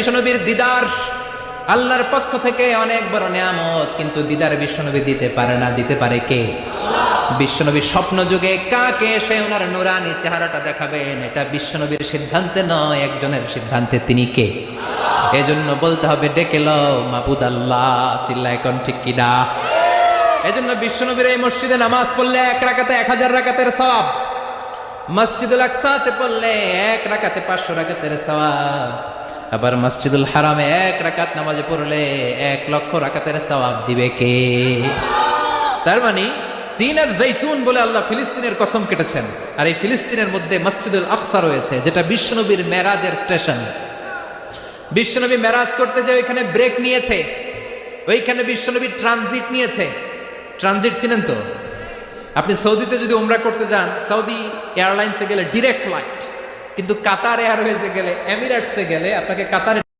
বিশ্বনবীর দিদার আল্লাহর পক্ষ থেকে অনেক বড় নিয়ামত, কিন্তু দিদার বিশ্বনবী দিতে পারে না। দিতে পারে কে? বিশ্বনবী স্বপ্ন যুগে কাকে সে ওনার নুরানি চেহারাটা দেখাবেন, এটা বিশ্বনবীর সিদ্ধান্তে নয়, একজনের সিদ্ধান্তে। তিনি কে? এজন্য বলতে হবে ডেকে লও মাবুদ আল্লাহ। চিল্লায় কোন ঠিক কিনা? এজন্য বিশ্বনবীর এই মসজিদে নামাজ পড়লে 1 রাকাতে 1000 রাকাতের সওয়াব, মসজিদুল আকসাতে পড়লে 1 রাকাতে 500 রাকাতের সওয়াব, আবার মসজিদুল হারামে 1 রাকাত নামাজে পড়লে 1 লক্ষ রাকাতের সওয়াব দিবে কে? তার মানে তিনের জৈতুন বলে আল্লাহ ফিলিস্তিনের কসম কেটেছেন, আর এই ফিলিস্তিনের মধ্যে মসজিদুল আকসা রয়েছে, যেটা বিশ্বনবীর মেরাজের স্টেশন। বিশ্বনবী মেরাজ করতে যে ওইখানে ব্রেক নিয়েছে, ওইখানে বিশ্বনবী ট্রানজিট নিয়েছে। ট্রানজিট চিনেন তো? আপনি সৌদিতে যদি উমরা করতে যান, সৌদি এয়ারলাইন্সে গেলে ডিরেক্ট ফ্লাইট, কিন্তু কাতার এয়ারওয়েজে গেলে, এমিরেটসে গেলে আপনাকে কাতারে